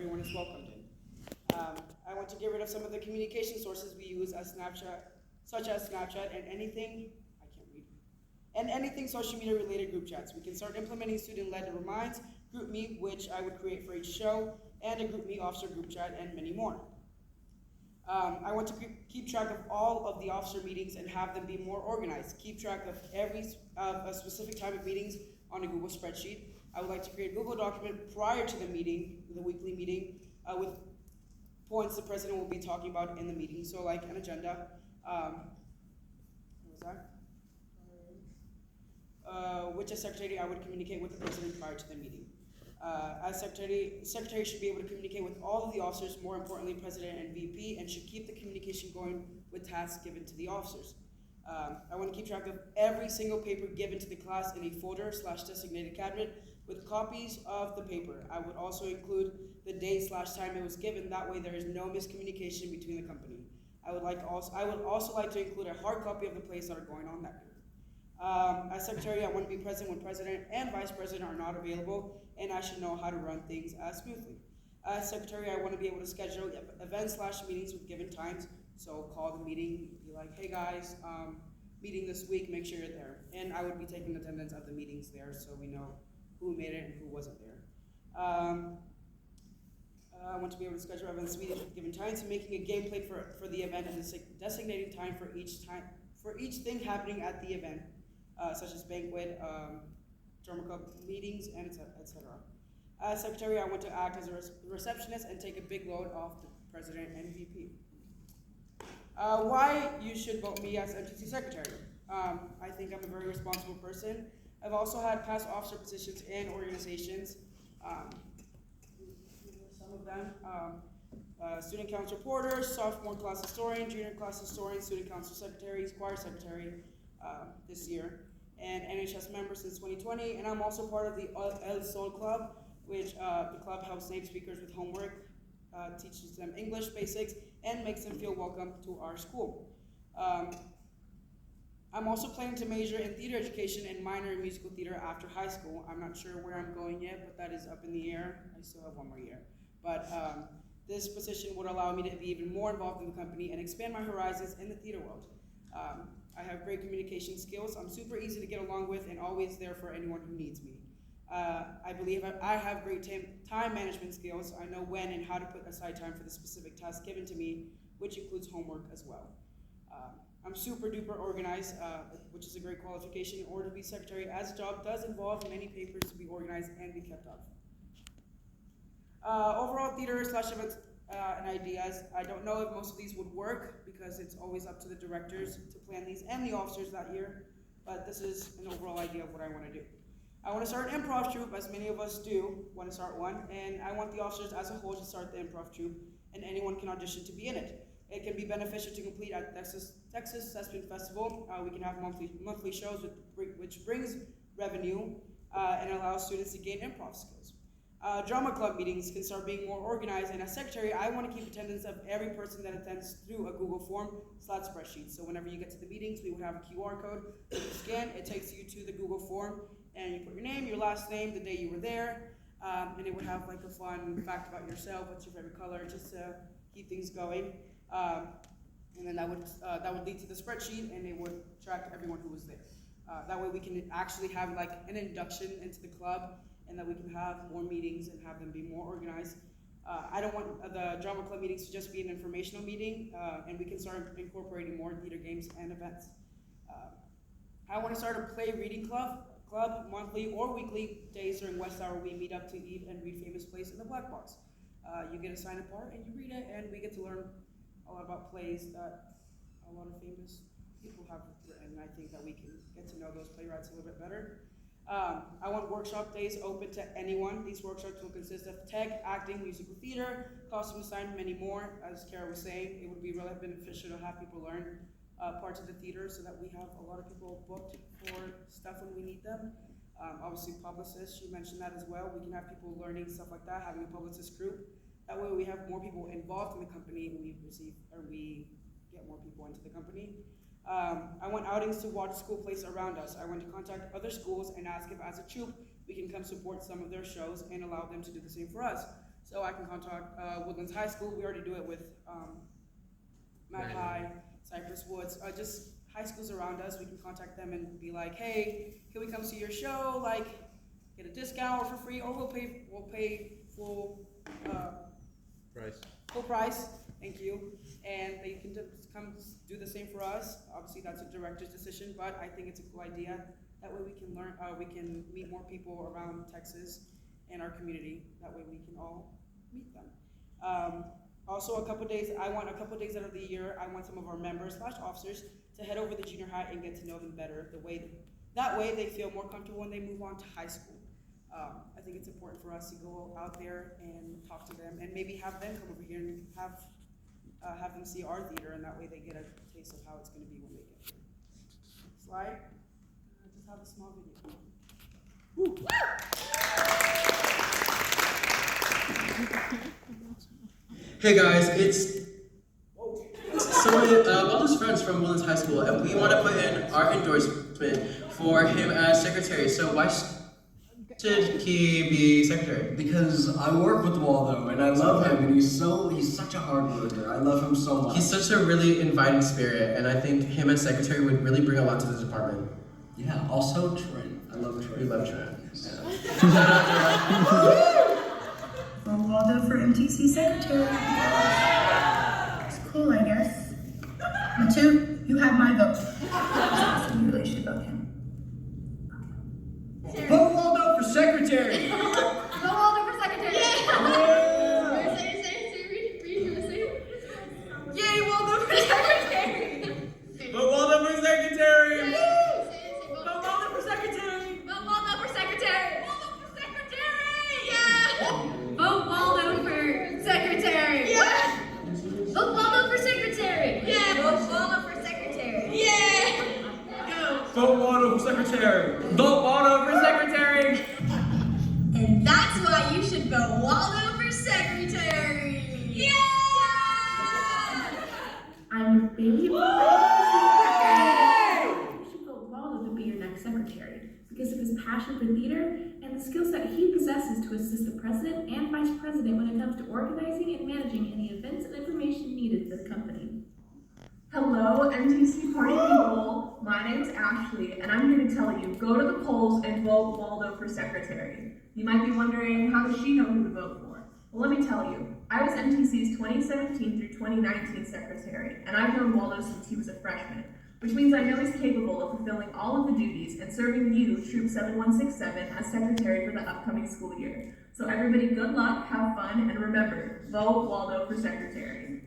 everyone is welcomed in. I want to get rid of some of the communication sources we use as Snapchat, such as Snapchat and anything social media related group chats. We can start implementing student-led reminds, group me, which I would create for each show, and a group me officer group chat, and many more. I want to keep track of all of the officer meetings and have them be more organized. Keep track of a specific time of meetings on a Google spreadsheet. I would like to create a Google document prior to the meeting, the weekly meeting, with points the president will be talking about in the meeting. So like an agenda. What was that? Which as secretary I would communicate with the president prior to the meeting. As secretary should be able to communicate with all of the officers, more importantly president and VP, and should keep the communication going with tasks given to the officers. I want to keep track of every single paper given to the class in a folder/designated cabinet with copies of the paper. I would also include the day/time it was given. That way there is no miscommunication between the company. I would also like to include a hard copy of the plays that are going on that year. As secretary, I want to be present when president and vice president are not available, and I should know how to run things smoothly. As secretary, I want to be able to schedule events/meetings with given times. So call the meeting, be like, hey guys, meeting this week, make sure you're there. And I would be taking attendance of the meetings there so we know who made it and who wasn't there. I want to be able to schedule events meetings with given times, and making a game plate for the event and designating time for each thing happening at the event, such as banquet, drama club meetings, and etc. As secretary, I want to act as a receptionist and take a big load off the president and VP. Why you should vote me as MTC secretary? I think I'm a very responsible person. I've also had past officer positions in organizations. Some of them. Student council reporter, sophomore class historian, junior class historian, student council secretary, choir secretary this year, and NHS member since 2020. And I'm also part of the El Sol Club, which the club helps native speakers with homework, teaches them English basics, and makes them feel welcome to our school. I'm also planning to major in theater education and minor in musical theater after high school. I'm not sure where I'm going yet, but that is up in the air. I still have one more year. But this position would allow me to be even more involved in the company and expand my horizons in the theater world. I have great communication skills. I'm super easy to get along with and always there for anyone who needs me. I believe I have great time management skills. I know when and how to put aside time for the specific task given to me, which includes homework as well. I'm super duper organized, which is a great qualification in order to be secretary, as the job does involve many papers to be organized and be kept up. Overall theater/events and ideas. I don't know if most of these would work because it's always up to the directors to plan these and the officers that year, but this is an overall idea of what I want to do. I want to start an improv troupe, as many of us do want to start one, and I want the officers as a whole to start the improv troupe, and anyone can audition to be in it. It can be beneficial to complete at Texas Thespian Festival. We can have monthly shows which brings revenue and allows students to gain improv skills. Drama club meetings can start being more organized, and as secretary, I want to keep attendance of every person that attends through a Google form/spreadsheet. So whenever you get to the meetings, we would have a QR code that you scan. It takes you to the Google form, and you put your name, your last name, the day you were there, and it would have like a fun fact about yourself, what's your favorite color, just to keep things going. And then that would lead to the spreadsheet, and it would track everyone who was there. That way we can actually have like an induction into the club, and that we can have more meetings and have them be more organized. I don't want the drama club meetings to just be an informational meeting, and we can start incorporating more theater games and events. I want to start a play reading club monthly or weekly days during West Hour. We meet up to eat and read famous plays in the Black Box. You get a sign-up part and you read it, and we get to learn a lot about plays that a lot of famous people have written, and I think that we can get to know those playwrights a little bit better. I want workshop days open to anyone. These workshops will consist of tech, acting, musical theater, costume design, many more. As Kara was saying, it would be really beneficial to have people learn parts of the theater so that we have a lot of people booked for stuff when we need them. Obviously publicists, she mentioned that as well. We can have people learning stuff like that, having a publicist group. That way we have more people involved in the company, and we get more people into the company. I want outings to watch school plays around us. I want to contact other schools and ask if as a troupe we can come support some of their shows and allow them to do the same for us. So I can contact Woodlands High School. We already do it with Matt High, Cypress Woods, just high schools around us. We can contact them and be like, hey, can we come see your show? Like, get a discount or for free, or we'll pay full price. Thank you. And they can just come do the same for us. Obviously, that's a director's decision, but I think it's a cool idea. That way we can learn, we can meet more people around Texas and our community. That way we can all meet them. Also, I want a couple days out of the year, I want some of our members / officers to head over to junior high and get to know them better. That way they feel more comfortable when they move on to high school. I think it's important for us to go out there and talk to them, and maybe have them come over here and have them see our theater, and that way they get a taste of how it's going to be when they get here. Slide. Just have a small video. Woo. Hey guys, it's Waldo's friends from Woodlands High School, and we want to put in our endorsement for him as secretary. So why should he be secretary? Because I work with Waldo, and I love him, and he's such a hard worker. I love him so much. He's such a really inviting spirit, and I think him as secretary would really bring a lot to the department. Yeah, also Trent. I love Trent. We love Trent. Well, Waldo for MTC secretary. It's cool, I guess. But you have my vote. So you really should vote him. Vote Waldo for secretary! Vote Waldo for secretary! Yeah! Yay, Waldo for secretary! Vote Waldo for secretary! Vote Waldo for secretary! Vote Waldo for secretary! Waldo for secretary! Yeah! Vote Waldo for secretary! Yeah! Vote Waldo for secretary! Yeah! Vote Waldo for secretary! Yeah! Vote Waldo for secretary! Vote Waldo for secretary! And that's why you should vote Waldo for secretary! Yeah! I'm baby. You should vote Waldo to be your next secretary because of his passion for theater and the skills that he possesses to assist the president and vice president when it comes to organizing and managing any events and information needed for the company. Hello, MTC party people. My name's Ashley, and I'm here to tell you, go to the polls and vote Waldo for secretary. You might be wondering, how does she know who to vote for? Well, let me tell you. I was MTC's 2017 through 2019 secretary, and I've known Waldo since he was a freshman, which means I know he's capable of fulfilling all of the duties and serving you, Troop 7167, as secretary for the upcoming school year. So everybody, good luck, have fun, and remember, vote Waldo for secretary.